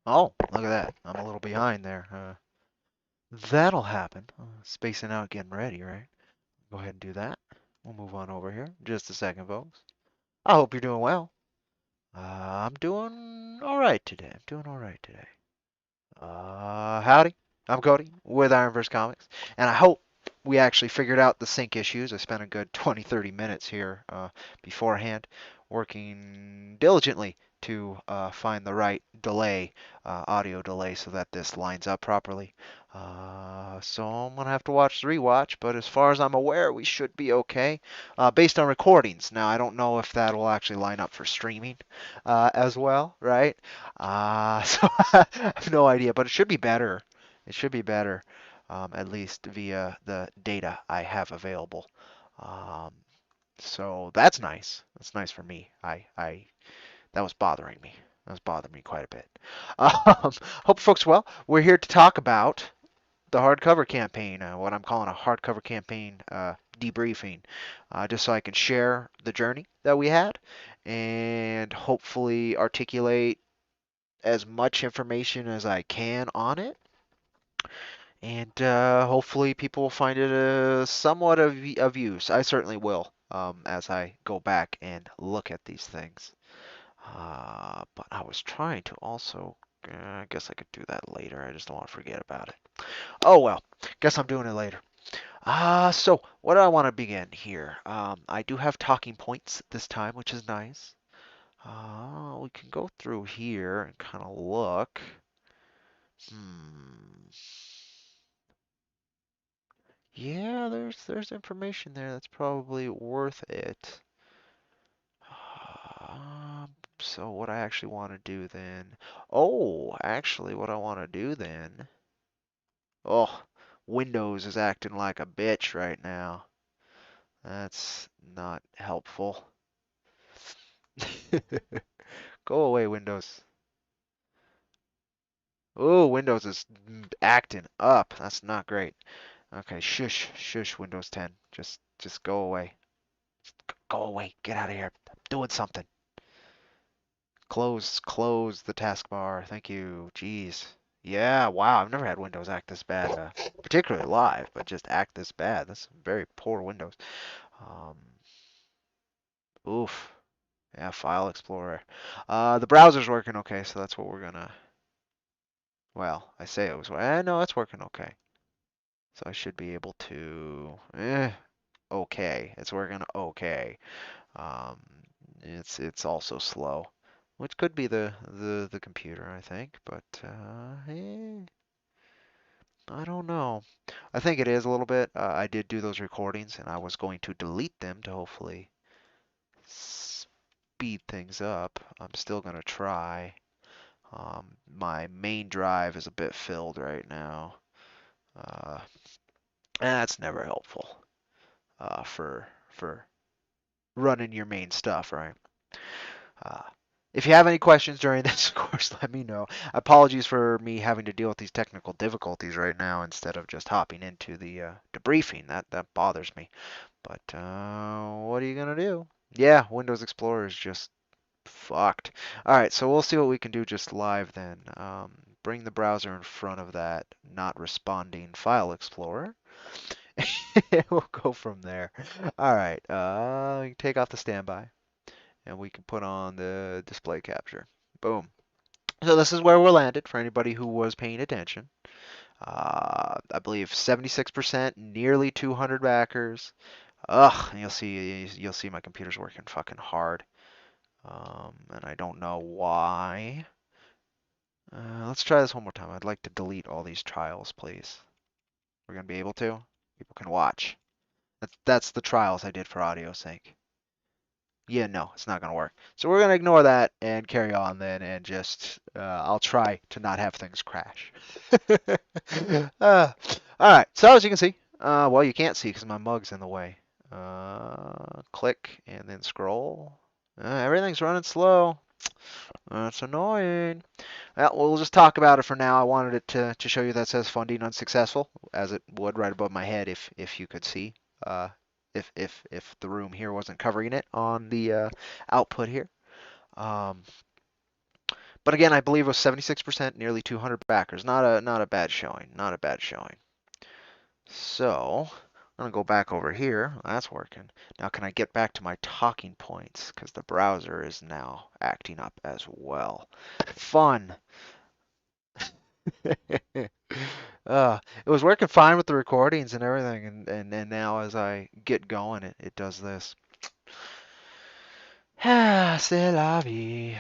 Oh, look at that. I'm a little behind there. That'll happen. Spacing out, getting ready, right? Go ahead and do that. We'll move on over here. Just a second, folks. I hope you're doing well. I'm doing all right today. I'm doing all right today. Howdy. I'm Cody with IronVerse Comics, and I hope we actually figured out the sync issues. I spent a good 20, 30 minutes here beforehand working diligently to find the right delay, audio delay, so that this lines up properly. So I'm gonna have to watch the rewatch, but as far as I'm aware, we should be okay based on recordings. Now I don't know if that will actually line up for streaming as well, right? So I have no idea, but it should be better. It should be better, at least via the data I have available. Um, so that's nice. That's nice for me. That was bothering me. That was bothering me quite a bit. Hope folks well. We're here to talk about the hardcover campaign, what I'm calling a hardcover campaign debriefing, just so I can share the journey that we had and hopefully articulate as much information as I can on it, and hopefully people will find it somewhat of use. I certainly will as I go back and look at these things. But I was trying to also. I guess I could do that later. I just don't want to forget about it. Oh well, guess I'm doing it later. So what do I want to begin here? I do have talking points this time, which is nice. We can go through here and kind of look. Hmm. Yeah, there's information there that's probably worth it. So what I actually want to do then? Oh, actually, what I want to do then? Oh, Windows is acting like a bitch right now. That's not helpful. Go away, Windows. Oh, Windows is acting up. That's not great. Okay, shush, shush, Windows 10. Just go away. Go away. Get out of here. I'm doing something. Close the taskbar. Thank you. Jeez. Yeah, wow. I've never had Windows act this bad, particularly live, but just act this bad. That's very poor Windows. Um, oof. Yeah, File Explorer. The browser's working okay, so that's what we're gonna. Well, I say it was. No, it's working okay. So I should be able to. Okay. It's working okay. Um, it's also slow, which could be the computer, I think, but I don't know. I think it is a little bit. I did do those recordings, and I was going to delete them to hopefully speed things up. I'm still gonna try. My main drive is a bit filled right now. Uh, that's never helpful for running your main stuff, right? Uh, if you have any questions during this, of course, let me know. Apologies for me having to deal with these technical difficulties right now instead of just hopping into the debriefing. That bothers me. But what are you gonna do? Yeah, Windows Explorer is just fucked. All right, so we'll see what we can do just live then. Bring the browser in front of that not responding File Explorer. We'll go from there. All right, you can take off the standby and we can put on the display capture. Boom. So this is where we're landed for anybody who was paying attention. I believe 76%, nearly 200 backers. Ugh, and you'll see my computer's working fucking hard. And I don't know why. Let's try this one more time. I'd like to delete all these trials, please. We're gonna be able to. People can watch. That's the trials I did for audio sync. Yeah, no, it's not gonna work. So we're gonna ignore that and carry on then, and just I'll try to not have things crash. All right. So as you can see, well, you can't see because my mug's in the way. Click and then scroll. Everything's running slow. That's annoying. Well, we'll just talk about it for now. I wanted it to show you that says funding unsuccessful, as it would right above my head if you could see. Uh, if the room here wasn't covering it on the output here. Um, But again, I believe it was 76%, nearly 200 backers. Not a bad showing. Not a bad showing. So I'm gonna go back over here. That's working. Now can I get back to my talking points? Because the browser is now acting up as well. Fun. It was working fine with the recordings and everything, and now as I get going, it does this. Ah, c'est la vie.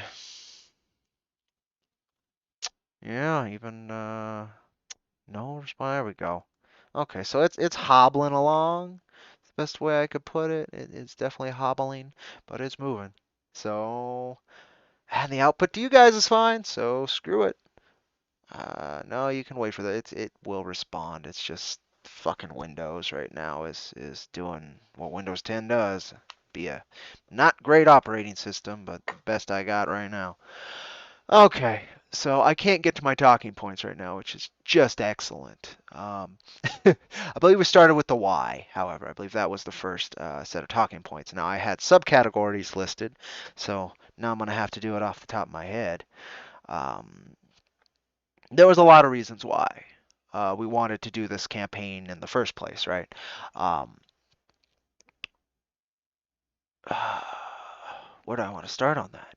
Yeah, even no response. There we go. Okay, so it's hobbling along. It's the best way I could put it. It's definitely hobbling, but it's moving. So, and the output to you guys is fine. So screw it. No, you can wait for that. It will respond. It's just fucking Windows right now is doing what Windows 10 does. Be a not great operating system, but the best I got right now. Okay, so I can't get to my talking points right now, which is just excellent. I believe we started with the why, however. I believe that was the first set of talking points. Now I had subcategories listed, so now I'm going to have to do it off the top of my head. Um, there was a lot of reasons why we wanted to do this campaign in the first place, right? Um, where do I want to start on that?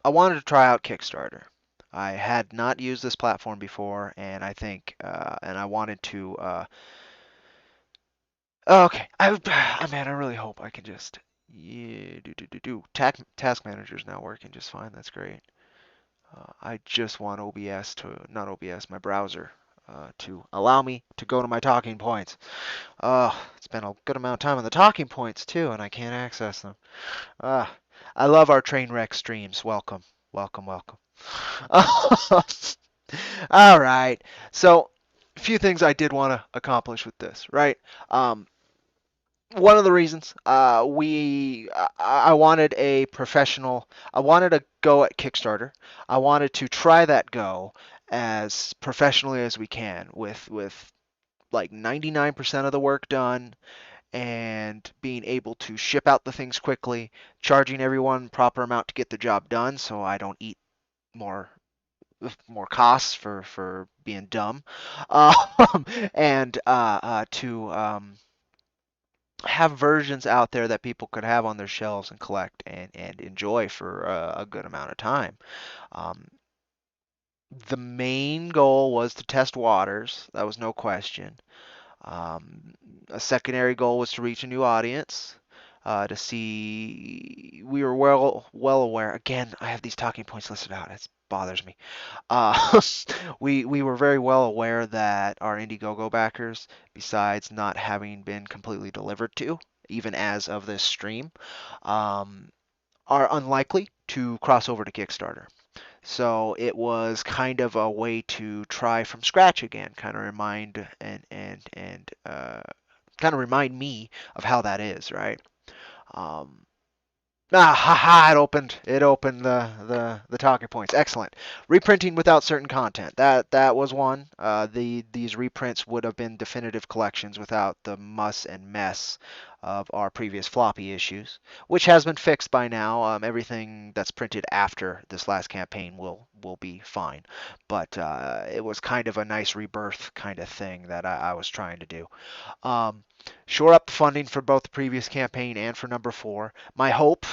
I wanted to try out Kickstarter. I had not used this platform before, and I think, and I wanted to. Okay, man, I really hope I can just. Yeah, do. Task Manager is now working just fine. That's great. I just want OBS to, not OBS, my browser, to allow me to go to my talking points. It's been a good amount of time on the talking points too, and I can't access them. Uh, I love our train wreck streams. Welcome, welcome, welcome. All right. So, a few things I did want to accomplish with this, right? Um, One of the reasons I wanted a professional, I wanted a go at Kickstarter. I wanted to try that go as professionally as we can with like 99% of the work done and being able to ship out the things quickly, charging everyone proper amount to get the job done so I don't eat more more costs for being dumb, and to have versions out there that people could have on their shelves and collect and enjoy for a good amount of time. Um, the main goal was to test waters. That was no question. Um, a secondary goal was to reach a new audience. To see, we were well aware. Again, I have these talking points listed out. It bothers me. Uh, we were very well aware that our Indiegogo backers, besides not having been completely delivered to, even as of this stream, um, are unlikely to cross over to Kickstarter. So it was kind of a way to try from scratch again, kind of remind and kind of remind me of how that is, right? Um, haha, it opened the talking points. Excellent. Reprinting without certain content. That was one. These reprints would have been definitive collections without the muss and mess of our previous floppy issues, which has been fixed by now. Everything that's printed after this last campaign will be fine. But it was kind of a nice rebirth kind of thing that I was trying to do. Um, Shore up funding for both the previous campaign and for number four. My hope,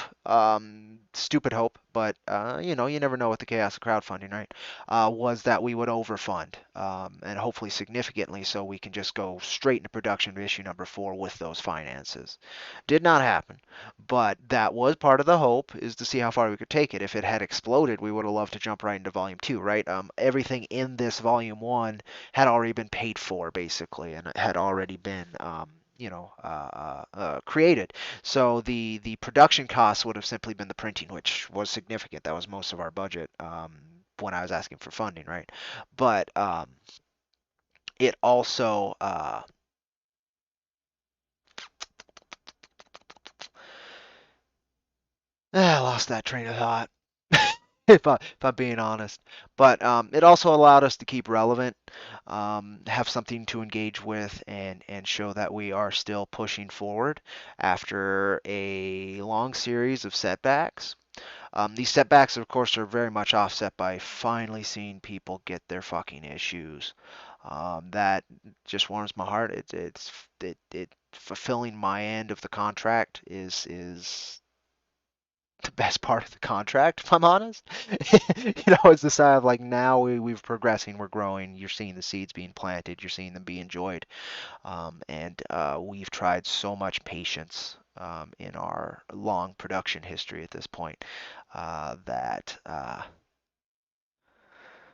stupid hope, but you never know with the chaos of crowdfunding, right? Was that we would overfund, and hopefully significantly, so we can just go straight into production to issue number four with those finances. Did not happen, but that was part of the hope, is to see how far we could take it. If it had exploded, we would have loved to jump right into volume two, right? Everything in this volume one had already been paid for, basically, and it had already been created. So the production costs would have simply been the printing, which was significant. That was most of our budget when I was asking for funding, right? But it also I lost that train of thought. If I'm being honest, but it also allowed us to keep relevant, have something to engage with, and show that we are still pushing forward after a long series of setbacks. These setbacks, of course, are very much offset by finally seeing people get their fucking issues. That just warms my heart. It fulfilling my end of the contract is the best part of the contract, if I'm honest. It's the side of like now we're progressing, we're growing. You're seeing the seeds being planted, you're seeing them be enjoyed, and we've tried so much patience in our long production history at this point that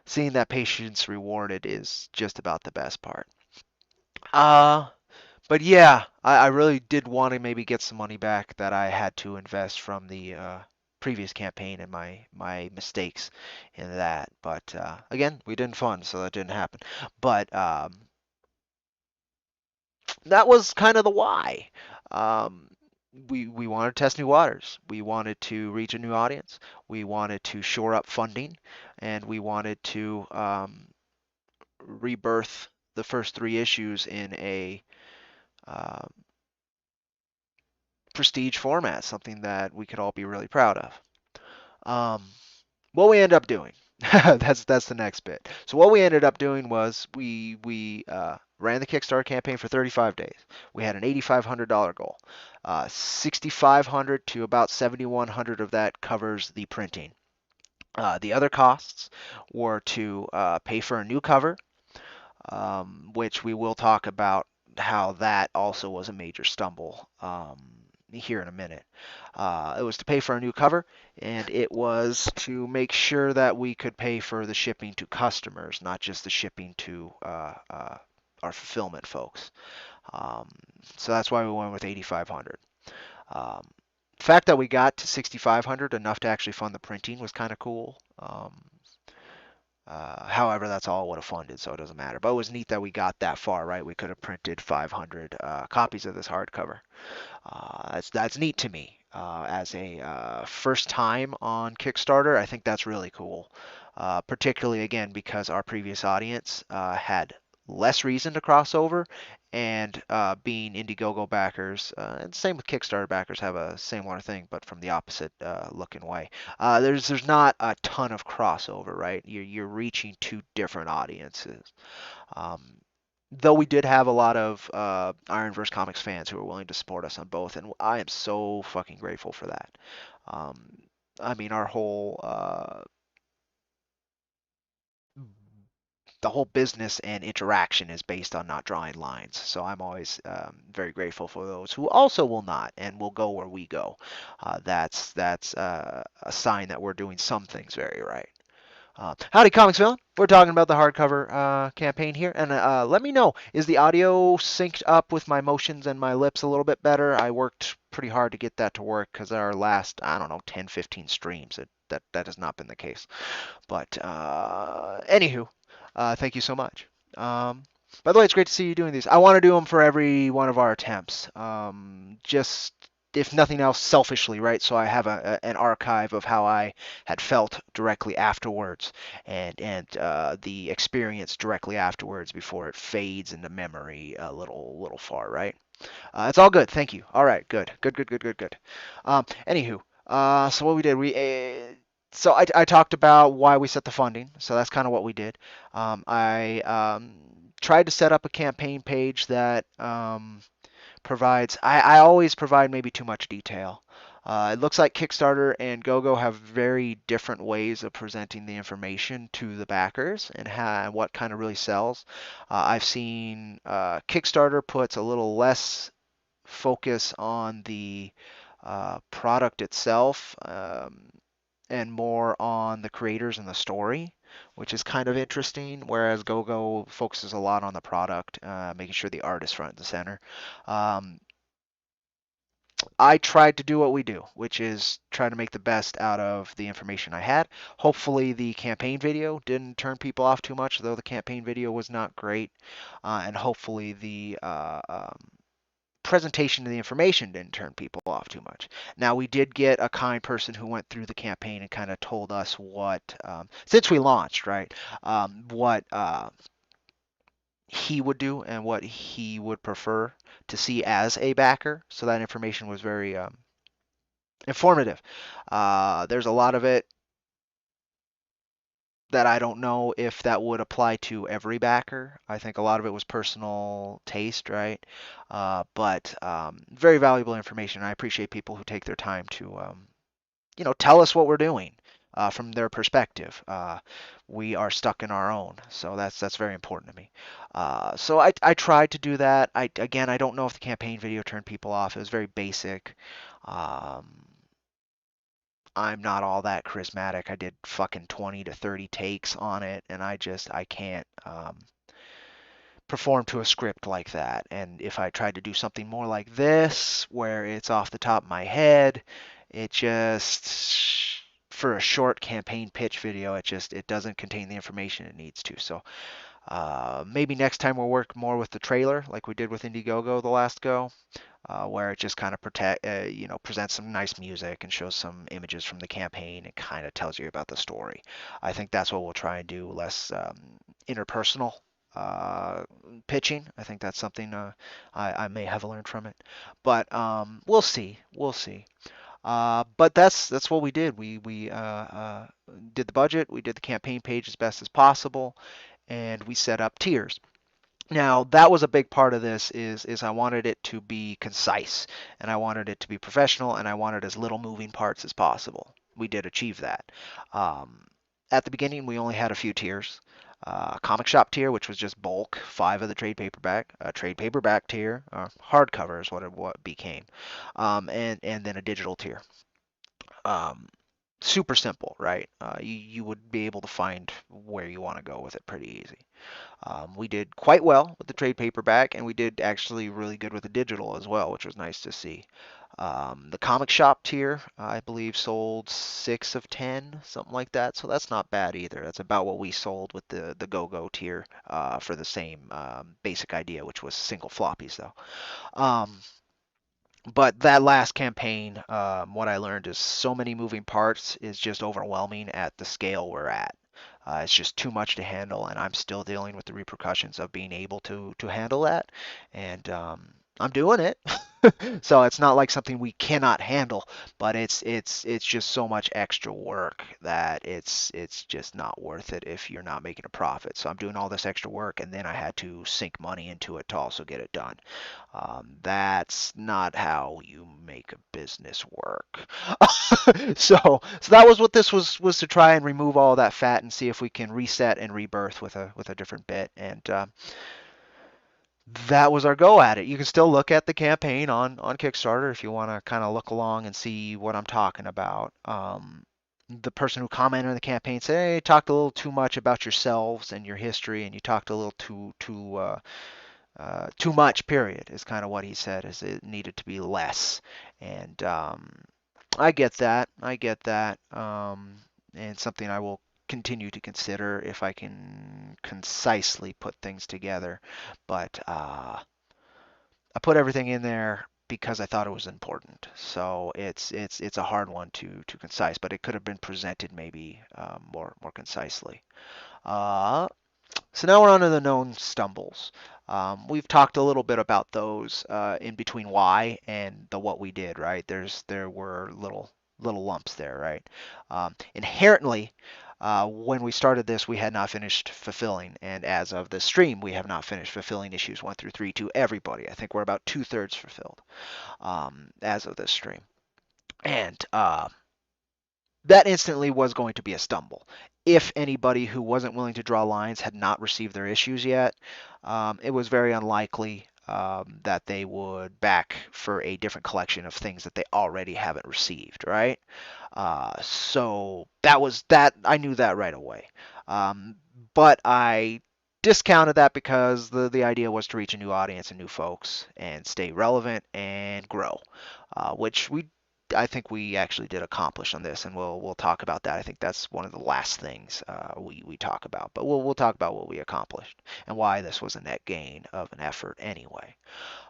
seeing that patience rewarded is just about the best part. Uh, but yeah, I really did want to maybe get some money back that I had to invest from the previous campaign and my mistakes in that. But again, we didn't fund, so that didn't happen. But that was kind of the why. Um, we wanted to test new waters. We wanted to reach a new audience. We wanted to shore up funding, and we wanted to rebirth the first three issues in a uh, prestige format, something that we could all be really proud of. Um, what we ended up doing, that's the next bit. So what we ended up doing was we ran the Kickstarter campaign for 35 days. We had an $8,500 goal. 6,500 to about 7,100 of that covers the printing. The other costs were to pay for a new cover, which we will talk about how that also was a major stumble here in a minute. It was to pay for a new cover, and it was to make sure that we could pay for the shipping to customers, not just the shipping to our fulfillment folks. Um, so that's why we went with 8,500. Um, the fact that we got to 6,500 enough to actually fund the printing was kind of cool. However, that's all it would have funded, so it doesn't matter. But it was neat that we got that far, right? We could have printed 500 copies of this hardcover. That's neat to me. As a first time on Kickstarter, I think that's really cool. Particularly again because our previous audience had less reason to cross over, and being Indiegogo backers, and same with Kickstarter backers, have a similar thing, but from the opposite looking way. There's not a ton of crossover, right? You're reaching two different audiences. Um, though we did have a lot of IronVerse Comics fans who were willing to support us on both, and I am so fucking grateful for that. Um, I mean, our whole the whole business and interaction is based on not drawing lines. So I'm always very grateful for those who also will not and will go where we go. That's a sign that we're doing some things very right. Howdy, Comics Villain. We're talking about the hardcover campaign here, and let me know, is the audio synced up with my motions and my lips a little bit better? I worked pretty hard to get that to work because our last, I don't know, 10, 15 streams, that has not been the case. But anywho, thank you so much. By the way, it's great to see you doing these. I want to do them for every one of our attempts. Just if nothing else, selfishly, right? So I have an archive of how I had felt directly afterwards, and the experience directly afterwards before it fades into memory a little far, right? It's all good. Thank you. All right. Good. Good. Good. Good. Good. Good. Anywho, so what we did, so I talked about why we set the funding. So that's kind of what we did. I tried to set up a campaign page that provides. I always provide maybe too much detail. It looks like Kickstarter and GoGo have very different ways of presenting the information to the backers and what kind of really sells. I've seen Kickstarter puts a little less focus on the product itself, and more on the creators and the story, which is kind of interesting. Whereas GoGo focuses a lot on the product, making sure the art is front and center. Um, I tried to do what we do, which is try to make the best out of the information I had. Hopefully, the campaign video didn't turn people off too much, though the campaign video was not great. And hopefully, the presentation of the information didn't turn people off too much. Now, we did get a kind person who went through the campaign and kind of told us what, since we launched, right, what he would do and what he would prefer to see as a backer. So that information was very informative. There's a lot of it that I don't know if that would apply to every backer. I think a lot of it was personal taste, right? But very valuable information. I appreciate people who take their time to, tell us what we're doing from their perspective. We are stuck in our own, so that's very important to me. So I tried to do that. I don't know if the campaign video turned people off. It was very basic. Um, I'm not all that charismatic. I did fucking 20 to 30 takes on it, and I can't perform to a script like that. And if I tried to do something more like this, where it's off the top of my head, it just for a short campaign pitch video, it doesn't contain the information it needs to. So maybe next time we'll work more with the trailer, like we did with Indiegogo the last go, where it just kind of presents some nice music and shows some images from the campaign and kind of tells you about the story. I think that's what we'll try and do, less interpersonal uh, pitching. I think that's something I may have learned from it, but we'll see. We'll see. But that's what we did. We did the budget, we did the campaign page as best as possible, and we set up tiers. Now, that was a big part of this is I wanted it to be concise and I wanted it to be professional and I wanted as little moving parts as possible. We did achieve that. Um, at the beginning, we only had a few tiers. Comic shop tier, which was just bulk, 5 of the trade paperback. A trade paperback tier, hardcover is what became, and then a digital tier. Um, Super simple, right? You would be able to find where you want to go with it pretty easy. We did quite well with the trade paperback, and we did actually really good with the digital as well, which was nice to see. The comic shop tier, I believe, sold 6 of 10, something like that. So that's not bad either. That's about what we sold with the Go-Go tier for the same basic idea, which was single floppies, though. Um, but that last campaign, what I learned is so many moving parts is just overwhelming at the scale we're at. It's just too much to handle, and I'm still dealing with the repercussions of being able to handle that. And I'm doing it. So it's not like something we cannot handle, but it's just so much extra work that it's just not worth it if you're not making a profit. So I'm doing all this extra work, and then I had to sink money into it to also get it done. That's not how you make a business work. So that was what this was to try and remove all that fat and see if we can reset and rebirth with a different bit. And that was our go at it. You can still look at the campaign on Kickstarter if you want to kind of look along and see what I'm talking about. The person who commented on the campaign said, "Hey, you talked a little too much about yourselves and your history, and you talked a little too much. Period." Is kind of what he said. Is it needed to be less, and I get that. I get that. And something I will continue to consider if I can concisely put things together. But I put everything in there because I thought it was important. So it's a hard one to concise, but it could have been presented maybe more concisely. Uh, so now we're on to the known stumbles. We've talked a little bit about those in between why and the what we did, right? There were little lumps there, right? Inherently, when we started this, we had not finished fulfilling, and as of this stream, we have not finished fulfilling issues 1 through 3 to everybody. I think we're about 2/3 fulfilled as of this stream, and that instantly was going to be a stumble. If anybody who wasn't willing to draw lines had not received their issues yet, it was very unlikely that they would back for a different collection of things that they already haven't received, right? So that was that. I knew that right away. But I discounted that because the idea was to reach a new audience and new folks and stay relevant and grow, which I think we actually did accomplish on this, and we'll talk about that. I think that's one of the last things we talk about, but we'll talk about what we accomplished and why this was a net gain of an effort anyway.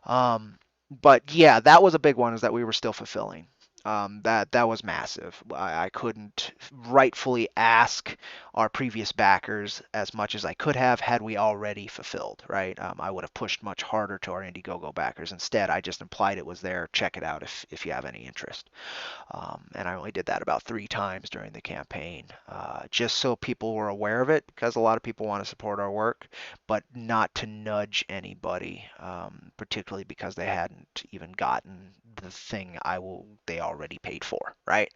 Um, but yeah, that was a big one, is that we were still fulfilling. That was massive. I couldn't rightfully ask our previous backers as much as I could have had we already fulfilled, right? I would have pushed much harder to our Indiegogo backers. Instead, I just implied it was there. Check it out if you have any interest. And I only did that about 3 times during the campaign, just so people were aware of it, because a lot of people want to support our work, but not to nudge anybody, particularly because they hadn't even gotten the thing they already paid for, right?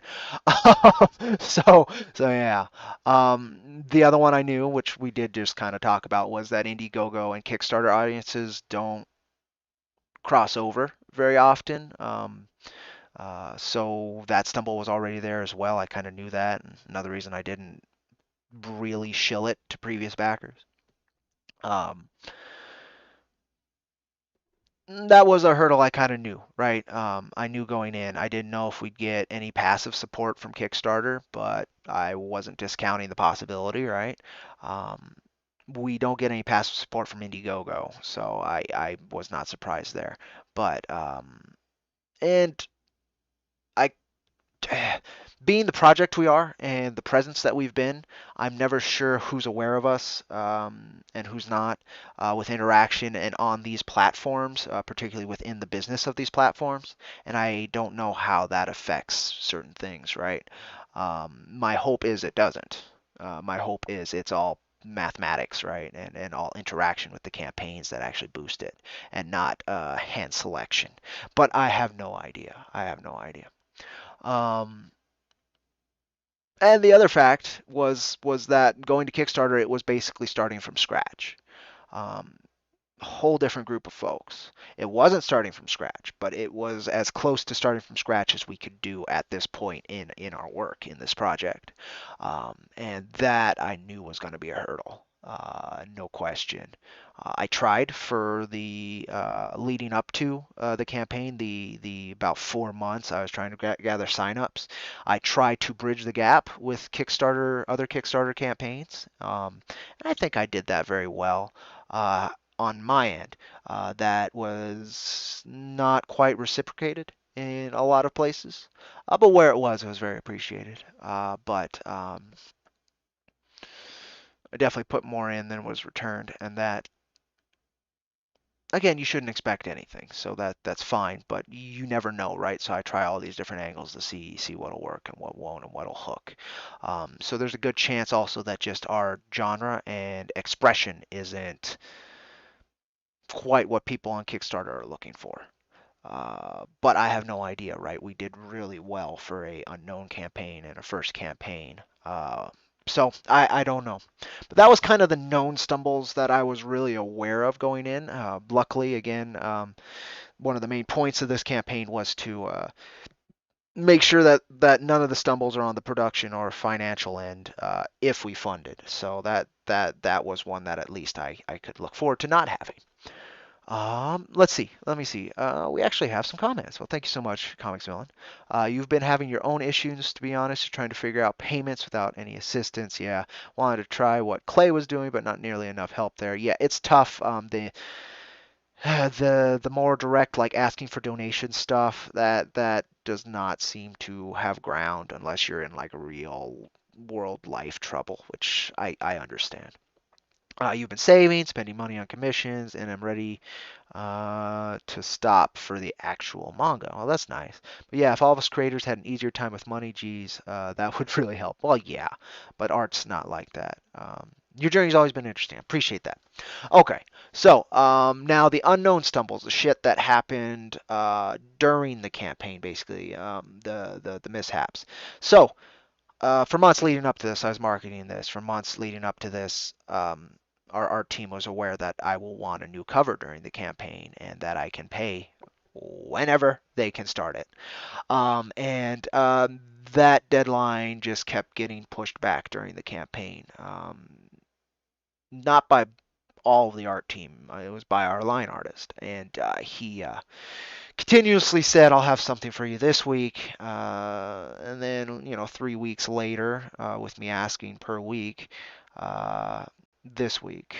so so yeah. The other one I knew, which we did just kind of talk about, was that Indiegogo and Kickstarter audiences don't cross over very often. So that stumble was already there as well. I kind of knew that. And another reason I didn't really shill it to previous backers. Um, that was a hurdle I kind of knew, right? I knew going in. I didn't know if we'd get any passive support from Kickstarter, but I wasn't discounting the possibility, right? Um, we don't get any passive support from Indiegogo, so I was not surprised there. But and I being the project we are and the presence that we've been, I'm never sure who's aware of us and who's not with interaction and on these platforms, particularly within the business of these platforms. And I don't know how that affects certain things, right? My hope is it doesn't. My hope is it's all mathematics, right? And all interaction with the campaigns that actually boost it and not hand selection. But I have no idea. I have no idea. Um, and the other fact was that going to Kickstarter, it was basically starting from scratch. Um, a whole different group of folks. It wasn't starting from scratch, but it was as close to starting from scratch as we could do at this point in our work in this project. And that I knew was going to be a hurdle, no question. I tried for the leading up to the campaign, the about 4 months. I was trying to gather signups. I tried to bridge the gap with other Kickstarter campaigns, and I think I did that very well. On my end, that was not quite reciprocated in a lot of places, but where it was very appreciated. But I definitely put more in than was returned, and that again, you shouldn't expect anything, so that's fine. But you never know, right? So I try all these different angles to see what'll work and what won't and what'll hook. So there's a good chance also that just our genre and expression isn't quite what people on Kickstarter are looking for. But I have no idea, right? We did really well for a unknown campaign and a first campaign. So I don't know. But that was kind of the known stumbles that I was really aware of going in. Luckily, again, one of the main points of this campaign was to make sure that none of the stumbles are on the production or financial end if we funded. So that was one that at least I could look forward to not having. Let's see. Let me see. We actually have some comments. Well, thank you so much, Comics Villain. You've been having your own issues, to be honest. You're trying to figure out payments without any assistance. Yeah, wanted to try what Clay was doing, but not nearly enough help there. Yeah, it's tough. The more direct, like asking for donation stuff, that does not seem to have ground unless you're in like real world life trouble, which I understand. You've been saving, spending money on commissions, and I'm ready to stop for the actual manga. Well, that's nice. But yeah, if all of us creators had an easier time with money, geez, that would really help. Well, yeah, but art's not like that. Your journey's always been interesting. I appreciate that. Okay, so now the unknown stumbles, the shit that happened during the campaign, basically, the mishaps. So for months leading up to this, I was marketing this. For months leading up to this, our art team was aware that I will want a new cover during the campaign and that I can pay whenever they can start it. And that deadline just kept getting pushed back during the campaign. Not by all of the art team, it was by our line artist. And he continuously said, I'll have something for you this week. And then, 3 weeks later, with me asking per week, uh, this week.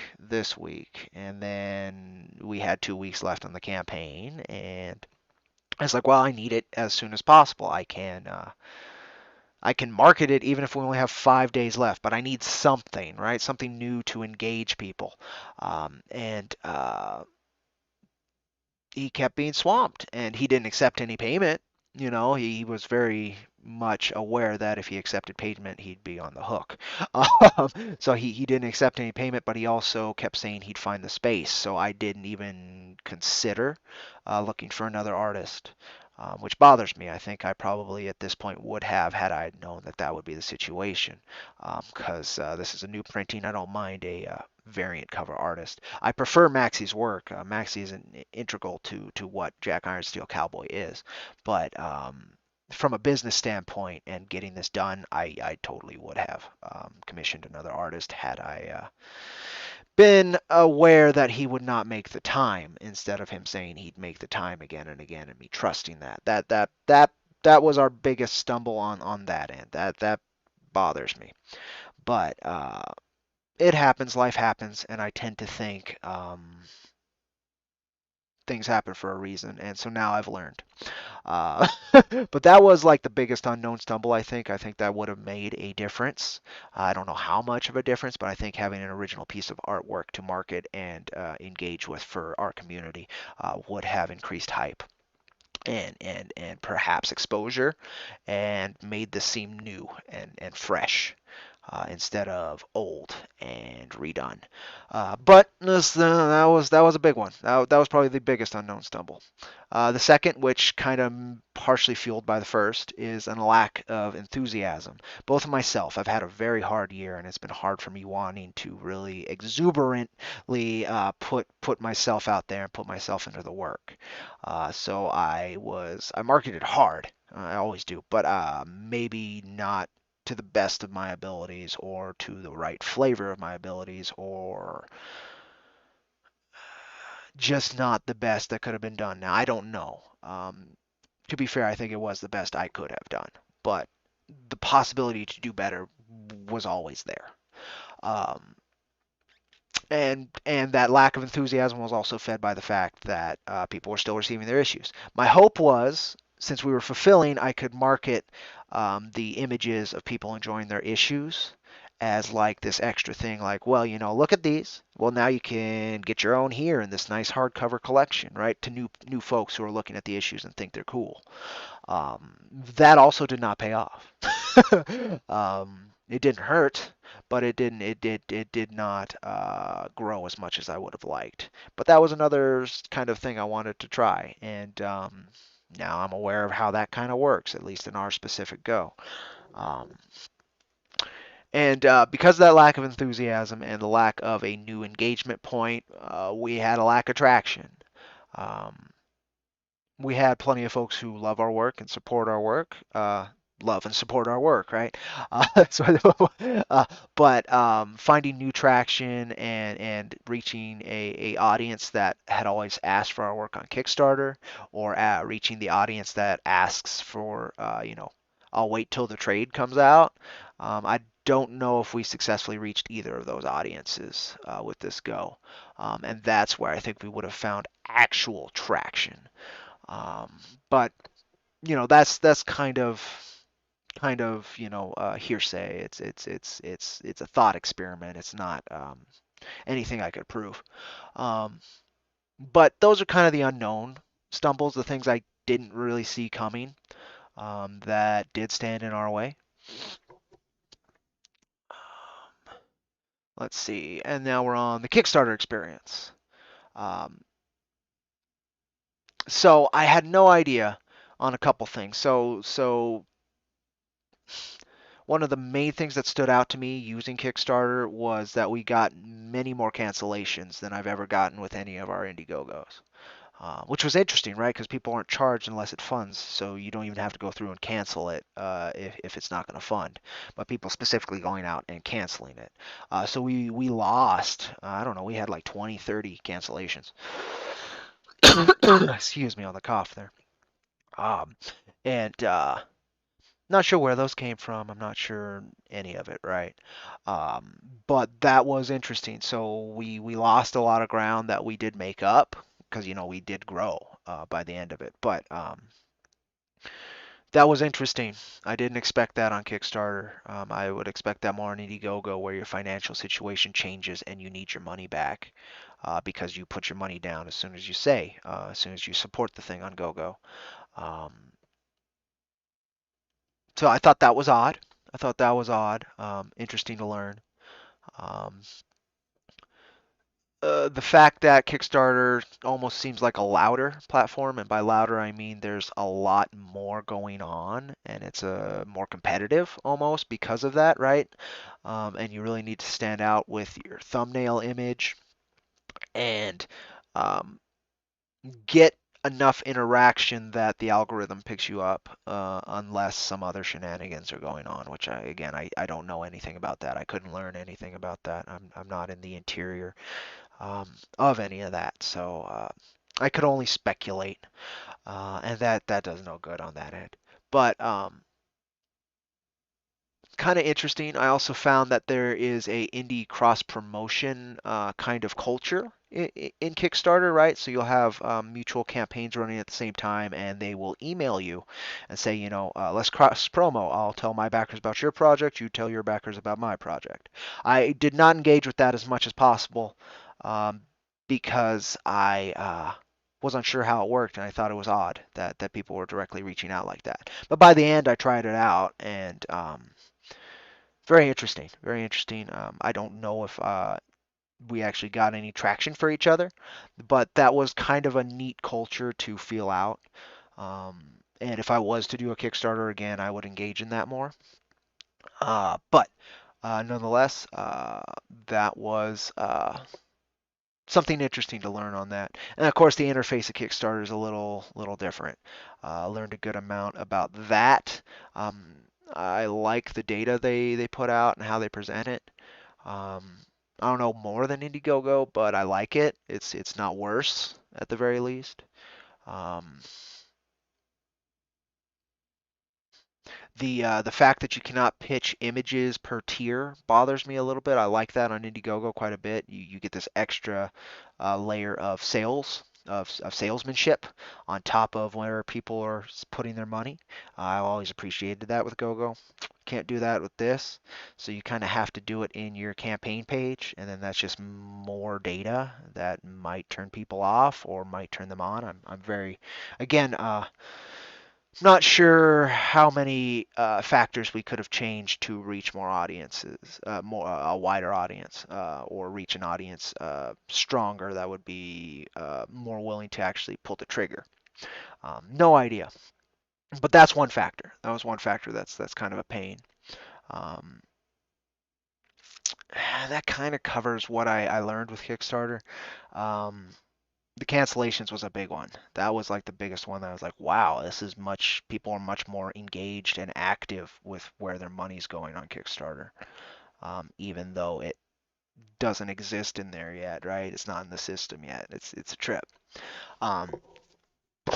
And then we had 2 weeks left on the campaign. And I was like, well, I need it as soon as possible. I can market it even if we only have 5 days left, but I need something, right? Something new to engage people. And he kept being swamped, and he didn't accept any payment. He was very much aware that if he accepted payment, he'd be on the hook. So he didn't accept any payment, but he also kept saying he'd find the space. So I didn't even consider looking for another artist, which bothers me. I think I probably at this point would have had I known that that would be the situation, because this is a new printing. I don't mind a variant cover artist. I prefer Maxie's work. Maxie is integral to what Jack Iron Steel Cowboy is, but from a business standpoint and getting this done, I totally would have commissioned another artist had I been aware that he would not make the time, instead of him saying he'd make the time again and again, and me trusting that. That was our biggest stumble on that end. That bothers me. But it happens, life happens, and I tend to think things happen for a reason, and so now I've learned. Uh, but that was like the biggest unknown stumble, I think. I think that would have made a difference. I don't know how much of a difference, but I think having an original piece of artwork to market and engage with for our community would have increased hype and perhaps exposure, and made this seem new and fresh, instead of old and redone. But that was a big one. That was probably the biggest unknown stumble. The second, which kind of partially fueled by the first, is a lack of enthusiasm. Both of myself, I've had a very hard year, and it's been hard for me wanting to really exuberantly put myself out there and put myself into the work. So I marketed hard. I always do, but maybe not to the best of my abilities, or to the right flavor of my abilities, or just not the best that could have been done. Now, I don't know. To be fair, I think it was the best I could have done, but the possibility to do better was always there. Um, and that lack of enthusiasm was also fed by the fact that people were still receiving their issues. My hope was, since we were fulfilling, I could market the images of people enjoying their issues as like this extra thing, like, well, look at these. Well, now you can get your own here in this nice hardcover collection, right? To new folks who are looking at the issues and think they're cool. Um, that also did not pay off. It didn't hurt, but it did not grow as much as I would have liked. But that was another kind of thing I wanted to try, and now I'm aware of how that kind of works, at least in our specific go. Um, and because of that lack of enthusiasm and the lack of a new engagement point, we had a lack of traction. Um, we had plenty of folks who love our work and support our work. Love and support our work, right? So, uh, but finding new traction and reaching a audience that had always asked for our work on Kickstarter, or reaching the audience that asks for, I'll wait till the trade comes out. I don't know if we successfully reached either of those audiences with this go, and that's where I think we would have found actual traction. Um, but that's kind of hearsay. It's a thought experiment. It's not anything I could prove. Um, but those are kind of the unknown stumbles, the things I didn't really see coming, that did stand in our way. Let's see, and now we're on the Kickstarter experience. Um, so I had no idea on a couple things. So one of the main things that stood out to me using Kickstarter was that we got many more cancellations than I've ever gotten with any of our Indiegogos. Which was interesting, right? Because people aren't charged unless it funds, so you don't even have to go through and cancel it if it's not going to fund. But people specifically going out and canceling it. So we lost, I don't know, we had like 20, 30 cancellations. Excuse me on the cough there. Um, and not sure where those came from. I'm not sure any of it, right? Um, but that was interesting. So we lost a lot of ground that we did make up, because we did grow. by the end of it. But that was interesting. I didn't expect that on Kickstarter. I would expect that more on Indiegogo, where your financial situation changes and you need your money back because you put your money down as soon as you say, as soon as you support the thing on GoGo. Um, so I thought that was odd. I thought that was odd. Interesting to learn. Um, the fact that Kickstarter almost seems like a louder platform, and by louder I mean there's a lot more going on, and it's more competitive almost because of that, right? And you really need to stand out with your thumbnail image and um, get enough interaction that the algorithm picks you up, unless some other shenanigans are going on, which I don't know anything about that. I couldn't learn anything about that. I'm not in the interior of any of that. So I could only speculate, and that does no good on that end. But kind of interesting. I also found that there is a indie cross promotion kind of culture in Kickstarter, right? So you'll have mutual campaigns running at the same time, and they will email you and say, let's cross promo. I'll tell my backers about your project. You tell your backers about my project. I did not engage with that as much as possible um, because I was unsure how it worked, and I thought it was odd that people were directly reaching out like that. But by the end, I tried it out, and very interesting. Very interesting. I don't know if we actually got any traction for each other, but that was kind of a neat culture to feel out. And if I was to do a Kickstarter again, I would engage in that more. But nonetheless, that was something interesting to learn on that. And of course, the interface of Kickstarter is a little different. Learned a good amount about that. Um, I like the data they put out and how they present it. Um, I don't know more than Indiegogo, but I like it. It's not worse at the very least. Um, the fact that you cannot pitch images per tier bothers me a little bit. I like that on Indiegogo quite a bit. You get this extra layer of of salesmanship on top of where people are putting their money. I always appreciated that with GoGo. Can't do that with this, so you kind of have to do it in your campaign page, and then that's just more data that might turn people off or might turn them on. I'm very, again, not sure how many factors we could have changed to reach more audiences, more a wider audience, or reach an audience stronger that would be more willing to actually pull the trigger. No idea, but that's one factor. That was one factor that's kind of a pain. Um, that kind of covers what I learned with Kickstarter. Um, the cancellations was a big one. That was like the biggest one that I was like, wow, people are much more engaged and active with where their money's going on Kickstarter, even though it doesn't exist in there yet, right? It's not in the system yet. It's a trip. Um,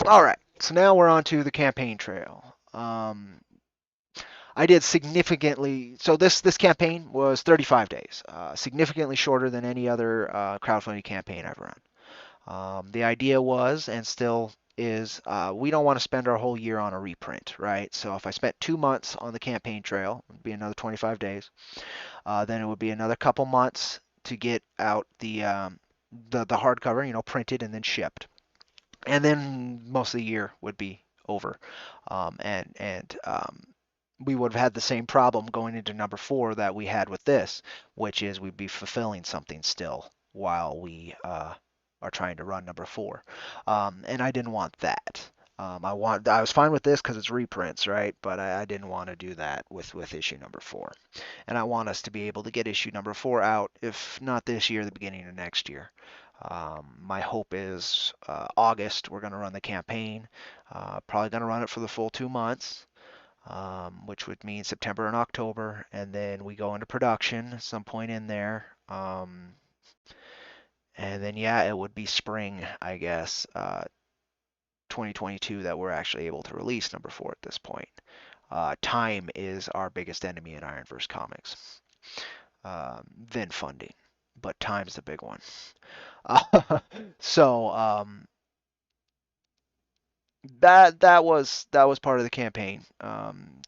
all right, so now we're on to the campaign trail. I did significantly. So this campaign was 35 days, significantly shorter than any other crowdfunding campaign I've run. The idea was, and still is, we don't want to spend our whole year on a reprint, right? So if I spent 2 months on the campaign trail, it would be another 25 days. Then it would be another couple months to get out the hardcover, printed and then shipped. And then most of the year would be over. And we would have had the same problem going into number four that we had with this, which is we'd be fulfilling something still while we are trying to run number four. And I didn't want that. I was fine with this because it's reprints, right? But I didn't want to do that with issue number four. And I want us to be able to get issue number four out, if not this year, the beginning of next year. My hope is August, we're going to run the campaign. Probably going to run it for the full 2 months, which would mean September and October. And then we go into production at some point in there. And then, yeah, it would be spring, I guess, 2022 that we're actually able to release number four at this point. Time is our biggest enemy in IronVerse Comics, then funding, but time's the big one. So that was part of the campaign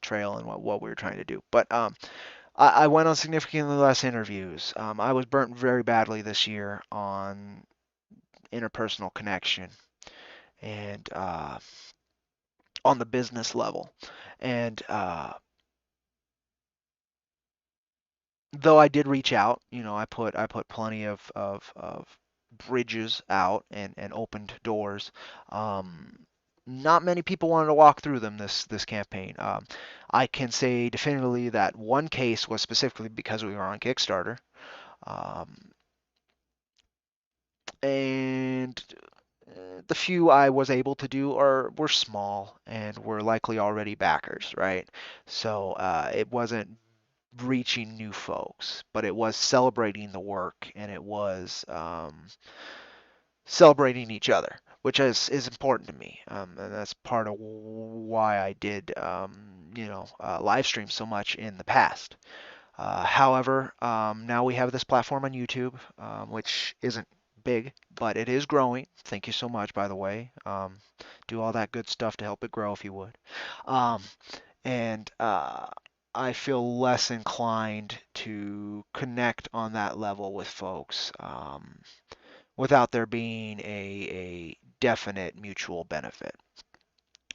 trail and what we were trying to do. But I went on significantly less interviews. I was burnt very badly this year on interpersonal connection and on the business level. And though I did reach out, I put plenty of bridges out and opened doors. Not many people wanted to walk through them this campaign. I can say definitively that one case was specifically because we were on Kickstarter, um, and the few I was able to do are were small and were likely already backers, right? So it wasn't reaching new folks, but it was celebrating the work and it was celebrating each other, which is important to me, and that's part of why I did live stream so much in the past. However, now we have this platform on YouTube, which isn't big, but it is growing. Thank you so much, by the way. Do all that good stuff to help it grow if you would. Um, and I feel less inclined to connect on that level with folks without there being a definite mutual benefit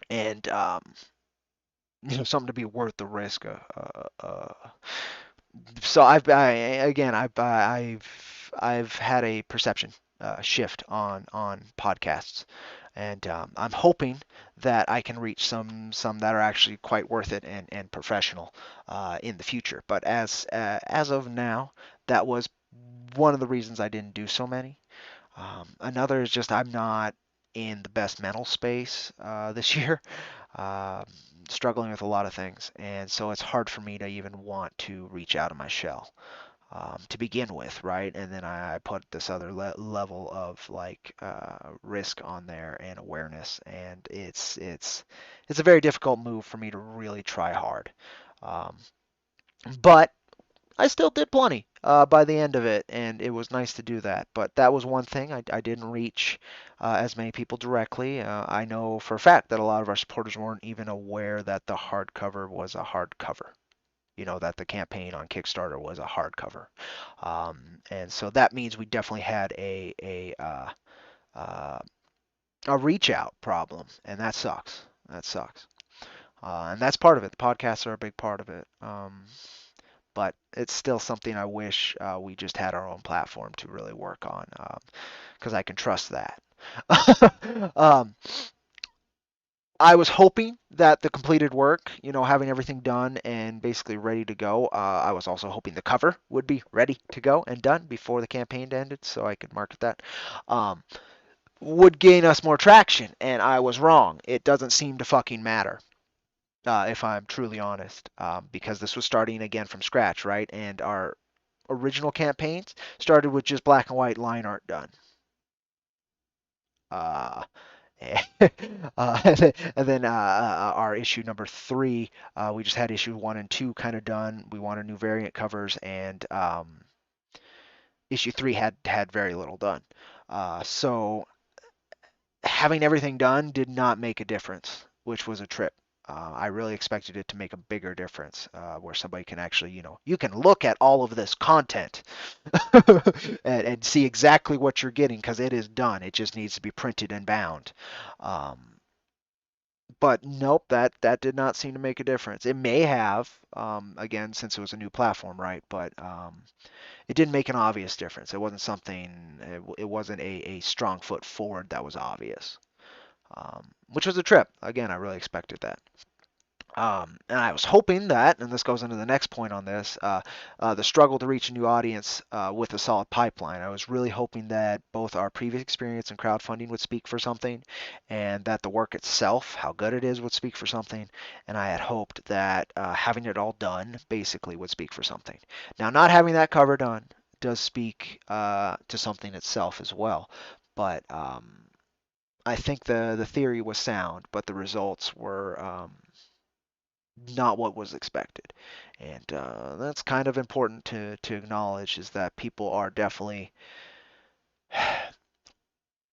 and something to be worth the risk. So I've had a perception shift on podcasts, and I'm hoping that I can reach some that are actually quite worth it and professional in the future. But as of now, that was one of the reasons I didn't do so many. Another is just I'm not in the best mental space this year, um, struggling with a lot of things, and so it's hard for me to even want to reach out of my shell to begin with, right? And then I put this other level of like risk on there and awareness, and it's a very difficult move for me to really try hard. Um, but I still did plenty by the end of it, and it was nice to do that. But that was one thing I didn't reach as many people directly. I know for a fact that a lot of our supporters weren't even aware that the hardcover was a hardcover. That the campaign on Kickstarter was a hardcover, and so that means we definitely had uh, a reach out problem, and that sucks. That sucks, and that's part of it. The podcasts are a big part of it. But it's still something I wish we just had our own platform to really work on because I can trust that. um, I was hoping that the completed work, having everything done and basically ready to go, I was also hoping the cover would be ready to go and done before the campaign ended so I could market that. Um, would gain us more traction, and I was wrong. It doesn't seem to fucking matter. If I'm truly honest, because this was starting again from scratch, right? And our original campaigns started with just black and white line art done. Uh, and then our issue number 3, we just had issue 1 and 2 kind of done. We wanted new variant covers, and issue 3 had very little done. So having everything done did not make a difference, which was a trip. I really expected it to make a bigger difference, where somebody can actually, you can look at all of this content and see exactly what you're getting because it is done. It just needs to be printed and bound. Um, but nope, that did not seem to make a difference. It may have, again, since it was a new platform, right? But it didn't make an obvious difference. It wasn't something. It wasn't a strong foot forward that was obvious, which was a trip. Again, I really expected that. And I was hoping that, and this goes into the next point on this, the struggle to reach a new audience with a solid pipeline. I was really hoping that both our previous experience in crowdfunding would speak for something, and that the work itself, how good it is, would speak for something. And I had hoped that having it all done basically would speak for something. Now, not having that cover done does speak to something itself as well, but I think the theory was sound, but the results were not what was expected. And that's kind of important to acknowledge is that people are definitely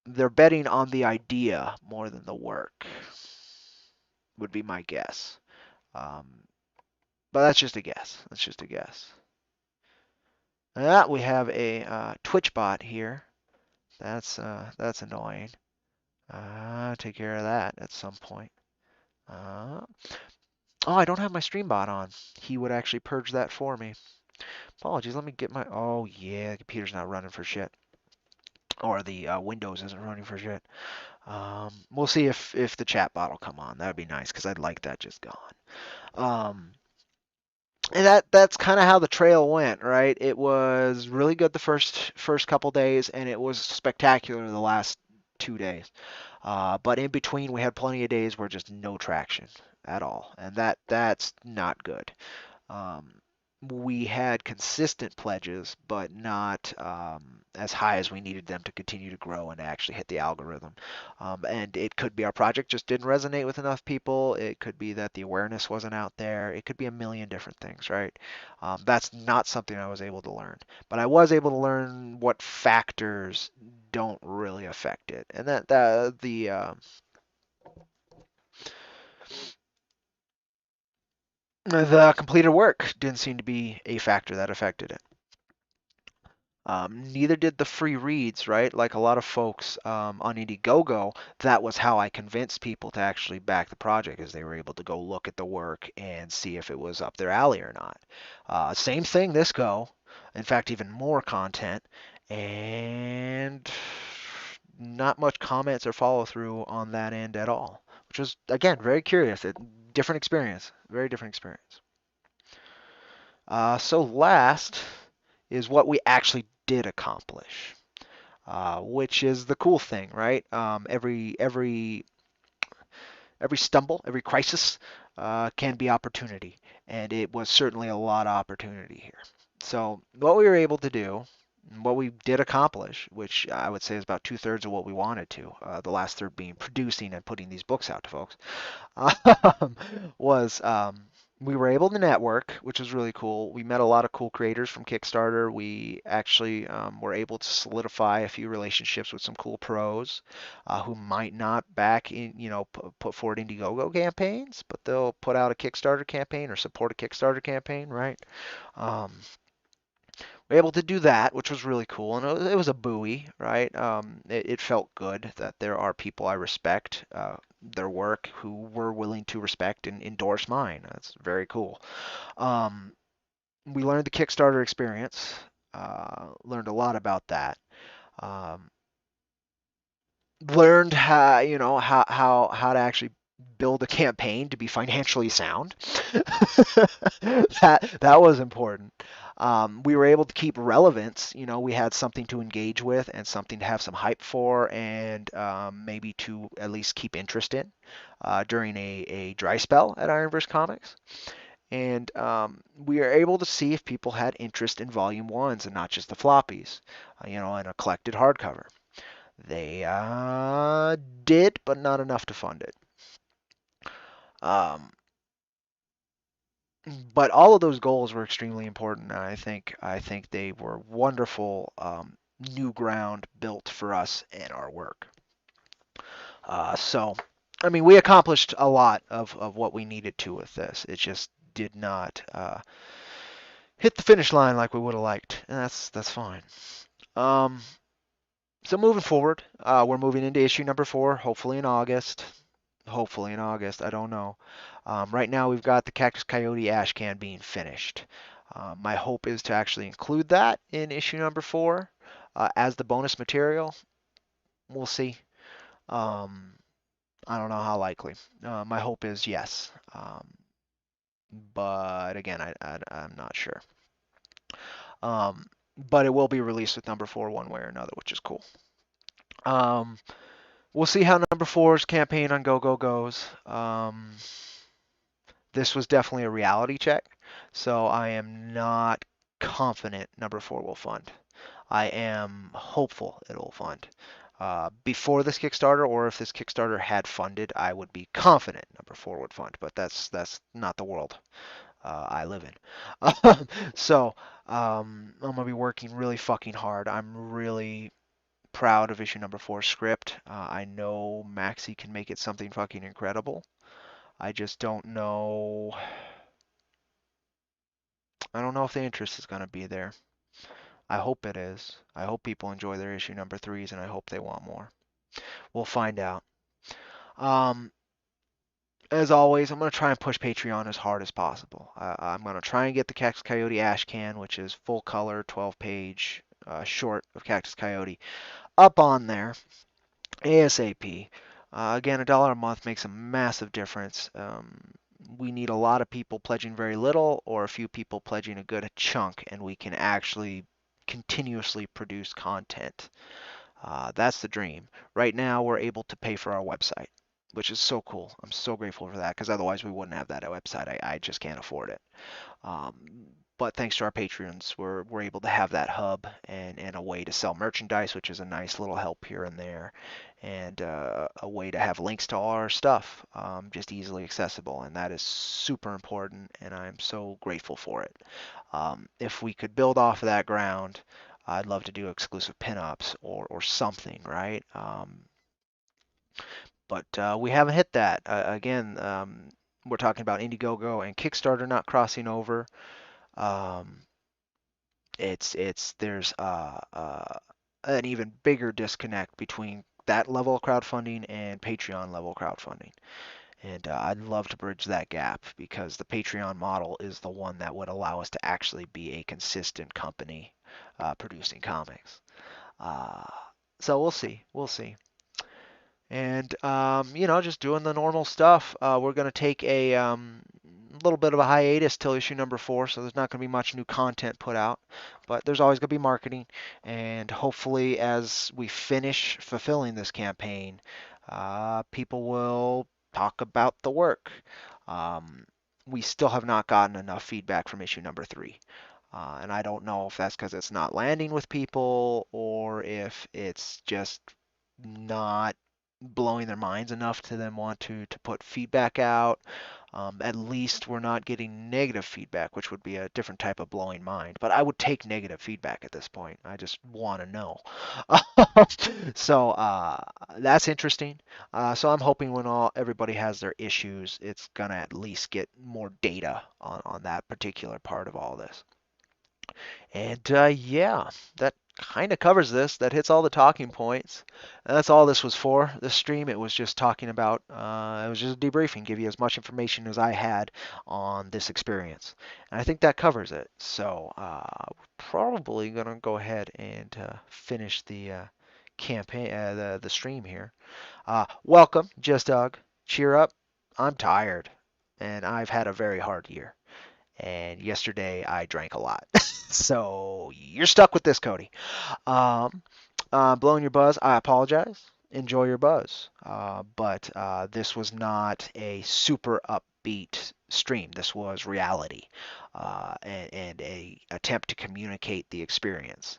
they're betting on the idea more than the work, would be my guess. Um, but that's just a guess. That's just a guess. We have a Twitch bot here. That's annoying. Take care of that at some point. Uh, oh, I don't have my stream bot on. He would actually purge that for me. Apologies. Let me get my. Oh yeah, the computer's not running for shit, or the Windows isn't running for shit. We'll see if the chat bot will come on. That'd be nice because I'd like that just gone. Um, and that's kind of how the trail went, right? It was really good the first couple days, and it was spectacular the last 2 days. But in between, we had plenty of days where just no traction at all, and that's not good. Um, we had consistent pledges, but not as high as we needed them to continue to grow and actually hit the algorithm. And it could be our project just didn't resonate with enough people. It could be that the awareness wasn't out there. It could be a million different things, right? That's not something I was able to learn. But I was able to learn what factors don't really affect it. And the completed work didn't seem to be a factor that affected it. Neither did the free reads, right? Like a lot of folks on Indiegogo, that was how I convinced people to actually back the project, is they were able to go look at the work and see if it was up their alley or not. Same thing this go. In fact, even more content, and not much comments or follow through on that end at all, which was again very curious. Different experience, very different experience. So last is what we actually did accomplish, which is the cool thing, right? Every stumble, every crisis can be opportunity, and it was certainly a lot of opportunity here. So what we were able to do, what we did accomplish, which I would say is about 2/3 of what we wanted to, the last third being producing and putting these books out to folks, um, was we were able to network, which was really cool. We met a lot of cool creators from Kickstarter. We actually were able to solidify a few relationships with some cool pros who might not back in, put forward Indiegogo campaigns, but they'll put out a Kickstarter campaign or support a Kickstarter campaign, right? Um, we're able to do that, which was really cool, and it was a buoy, right? It felt good that there are people I respect their work who were willing to respect and endorse mine. That's very cool. Um, we learned the Kickstarter experience, learned a lot about that. Um, Learned how to actually build a campaign to be financially sound. That was important. We were able to keep relevance. We had something to engage with and something to have some hype for, and maybe to at least keep interest in during a dry spell at IronVerse Comics. And we are able to see if people had interest in volume ones and not just the floppies, and a collected hardcover. They did, but not enough to fund it. Um, but all of those goals were extremely important, and I think they were wonderful new ground built for us and our work. So, I mean, we accomplished a lot of what we needed to with this. It just did not hit the finish line like we would have liked, and that's fine. Um, so moving forward, we're moving into issue number 4, hopefully in August. Hopefully in August. I don't know. Right now, we've got the Cactus Coyote Ash Can being finished. My hope is to actually include that in issue number 4 as the bonus material. We'll see. Um, I don't know how likely. My hope is yes. But again, I'm not sure. Um, but it will be released with number 4 one way or another, which is cool. Um, we'll see how number 4's campaign on Go Go goes. This was definitely a reality check, so I am not confident number 4 will fund. I am hopeful it will fund. Before this Kickstarter, or if this Kickstarter had funded, I would be confident number 4 would fund, but that's not the world I live in. So I'm gonna be working really fucking hard. I'm really proud of issue number 4 script. I know Maxi can make it something fucking incredible. I just don't know. I don't know if the interest is going to be there. I hope it is. I hope people enjoy their issue number 3s, and I hope they want more. We'll find out. Um, as always, I'm going to try and push Patreon as hard as possible. I'm going to try and get the Cactus Coyote Ash Can, which is full color, 12-page short of Cactus Coyote, up on there ASAP. Again, $1 a month makes a massive difference. We need a lot of people pledging very little or a few people pledging a good chunk, and we can actually continuously produce content. That's the dream. Right now, we're able to pay for our website, which is so cool. I'm so grateful for that because otherwise we wouldn't have that website. I just can't afford it. Um, but thanks to our patrons, we're able to have that hub and a way to sell merchandise, which is a nice little help here and there, and a way to have links to all our stuff just easily accessible. And that is super important, and I'm so grateful for it. If we could build off of that ground, I'd love to do exclusive pinups or something, right? But we haven't hit that. Again, we're talking about Indiegogo and Kickstarter not crossing over. Um, it's there's an even bigger disconnect between that level of crowdfunding and Patreon level crowdfunding. And I'd love to bridge that gap because the Patreon model is the one that would allow us to actually be a consistent company producing comics. Uh, so we'll see. We'll see. And just doing the normal stuff. We're going to take a little bit of a hiatus till issue number 4, so there's not going to be much new content put out, but there's always going to be marketing. And hopefully, as we finish fulfilling this campaign, people will talk about the work. Um, we still have not gotten enough feedback from issue number 3. And I don't know if that's because it's not landing with people or if it's just not blowing their minds enough to them want to put feedback out. At least we're not getting negative feedback, which would be a different type of blowing mind. But I would take negative feedback at this point. I just want to know. So that's interesting. So I'm hoping when everybody has their issues, it's gonna at least get more data on that particular part of all this. And yeah, that kind of covers this. That hits all the talking points. And that's all this was for. This stream, it was just talking about, it was just a debriefing, give you as much information as I had on this experience. And I think that covers it. So we're probably going to go ahead and finish the campaign, the stream here. Welcome, Just Dog. Cheer up. I'm tired, and I've had a very hard year. And yesterday I drank a lot. So you're stuck with this, Cody. Um, blowing your buzz, I apologize. Enjoy your buzz. But this was not a super upbeat stream. This was reality and a attempt to communicate the experience.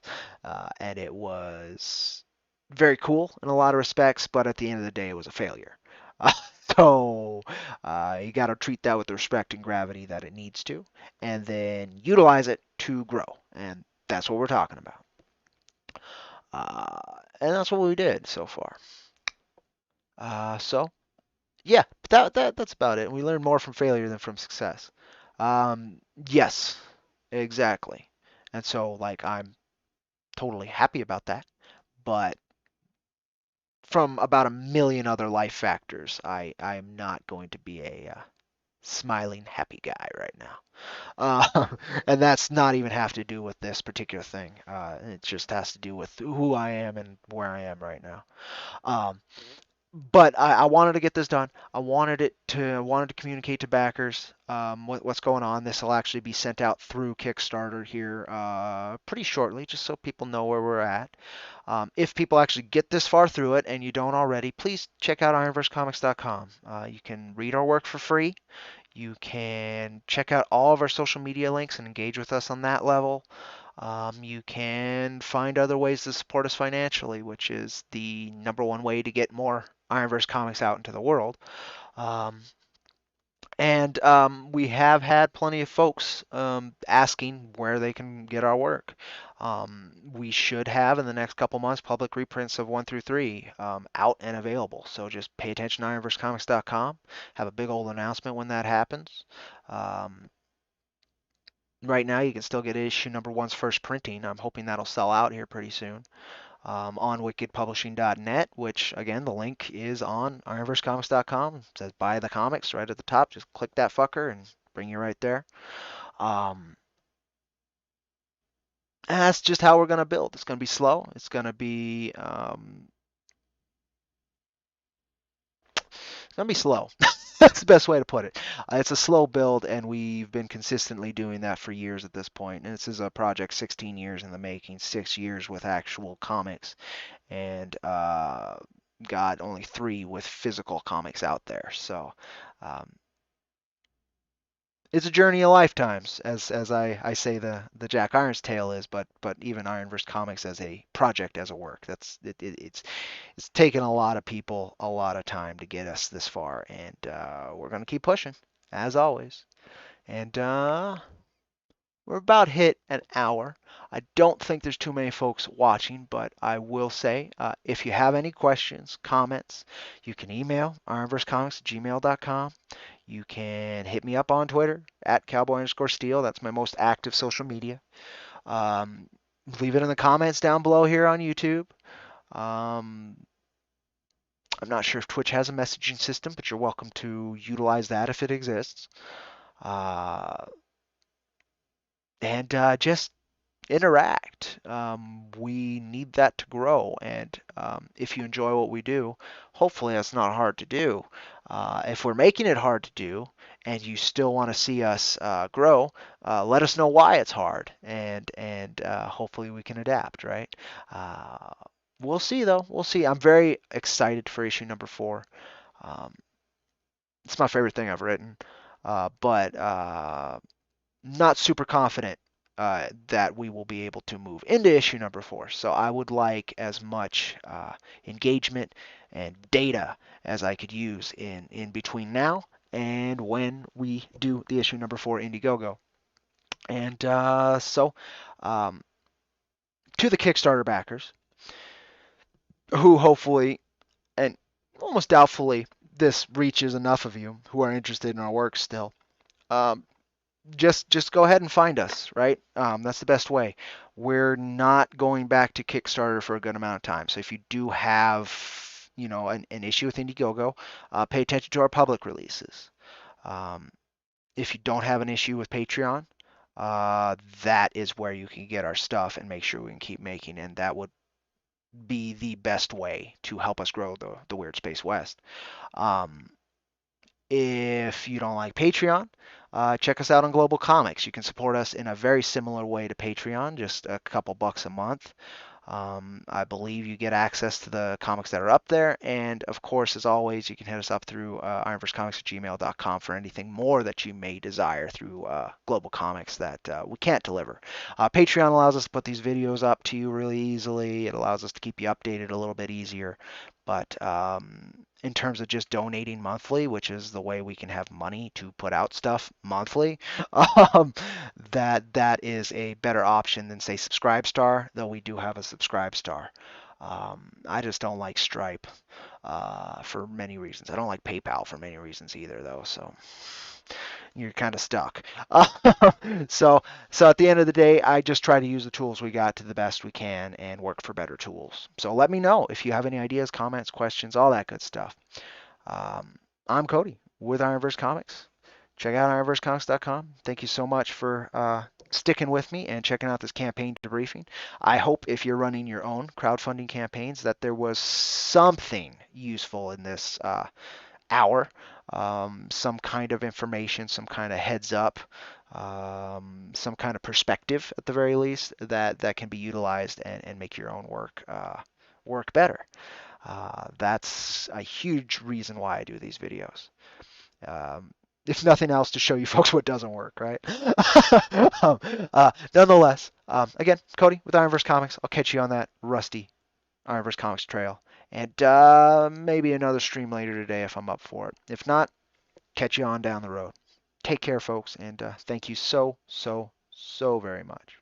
And it was very cool in a lot of respects, but at the end of the day, it was a failure. So you got to treat that with the respect and gravity that it needs to, and then utilize it to grow. And that's what we're talking about. And that's what we did so far. So yeah, that's about it. We learned more from failure than from success. Yes, exactly. And so like I'm totally happy about that, but from about a million other life factors, I am not going to be a smiling happy guy right now. Uh, and that's not even have to do with this particular thing. It just has to do with who I am and where I am right now. Um, but I wanted to get this done. I wanted to communicate to backers what's going on. This will actually be sent out through Kickstarter here pretty shortly, just so people know where we're at. If people actually get this far through it and you don't already, please check out IronVerseComics.com. You can read our work for free. You can check out all of our social media links and engage with us on that level. You can find other ways to support us financially, which is the number one way to get more IronVerse comics out into the world. Um, and we have had plenty of folks asking where they can get our work. We should have in the next couple months public reprints of 1 through 3 out and available. So just pay attention to IronVerseComics.com. Have a big old announcement when that happens. Um, right now, you can still get issue number one's first printing. I'm hoping that'll sell out here pretty soon on wickedpublishing.net, which again, the link is on IronVerseComics.com. It says buy the comics right at the top. Just click that fucker and bring you right there. Um, that's just how we're going to build. It's going to be slow. It's going to be slow. That's the best way to put it. It's a slow build, and we've been consistently doing that for years at this point. And this is a project 16 years in the making, 6 years with actual comics, and God, only 3 with physical comics out there. So um, it's a journey of lifetimes, as I say the Jack Irons tale is, but even IronVerse Comics as a project, as a work, it's taken a lot of people a lot of time to get us this far, and we're gonna keep pushing as always. And we're about hit an hour. I don't think there's too many folks watching, but I will say if you have any questions, comments, you can email ironversecomics@gmail.com. You can hit me up on Twitter at cowboy_steel. That's my most active social media. Um, leave it in the comments down below here on YouTube. Um, I'm not sure if Twitch has a messaging system, but you're welcome to utilize that if it exists. Uh, and just interact. We need that to grow, and if you enjoy what we do, hopefully that's not hard to do. If we're making it hard to do, and you still want to see us grow, let us know why it's hard, and hopefully we can adapt. Right? Uh, we'll see though. We'll see. I'm very excited for issue number 4. Um, it's my favorite thing I've written, but not super confident that we will be able to move into issue number 4. So I would like as much engagement and data as I could use in between now and when we do the issue number 4 Indiegogo. And um, to the Kickstarter backers, who hopefully and almost doubtfully this reaches enough of you who are interested in our work still. Um, just go ahead and find us, right? That's the best way. We're not going back to Kickstarter for a good amount of time. So if you do have, an issue with Indiegogo, pay attention to our public releases. Um, if you don't have an issue with Patreon, that is where you can get our stuff and make sure we can keep making, and that would be the best way to help us grow the Weird Space West. Um, If you don't like Patreon, check us out on Global Comics. You can support us in a very similar way to Patreon, just a couple bucks a month. I believe you get access to the comics that are up there. And of course, as always, you can hit us up through ironversecomics@gmail.com for anything more that you may desire through Global Comics that we can't deliver. Patreon allows us to put these videos up to you really easily. It allows us to keep you updated a little bit easier. But in terms of just donating monthly, which is the way we can have money to put out stuff monthly, um, that is a better option than say Subscribestar, though we do have a Subscribestar. I just don't like Stripe for many reasons. I don't like PayPal for many reasons either, though. So you're kind of stuck. So at the end of the day, I just try to use the tools we got to the best we can and work for better tools. So let me know if you have any ideas, comments, questions, all that good stuff. I'm Cody with IronVerse Comics. Check out ironversecomics.com. Thank you so much for sticking with me and checking out this campaign debriefing. I hope if you're running your own crowdfunding campaigns that there was something useful in this hour, some kind of information, some kind of heads up, some kind of perspective at the very least that can be utilized and make your own work better. That's a huge reason why I do these videos. Um, if nothing else, to show you folks what doesn't work, right? Nonetheless, again, Cody with IronVerse Comics. I'll catch you on that rusty IronVerse Comics trail. And maybe another stream later today if I'm up for it. If not, catch you on down the road. Take care, folks, and thank you so very much.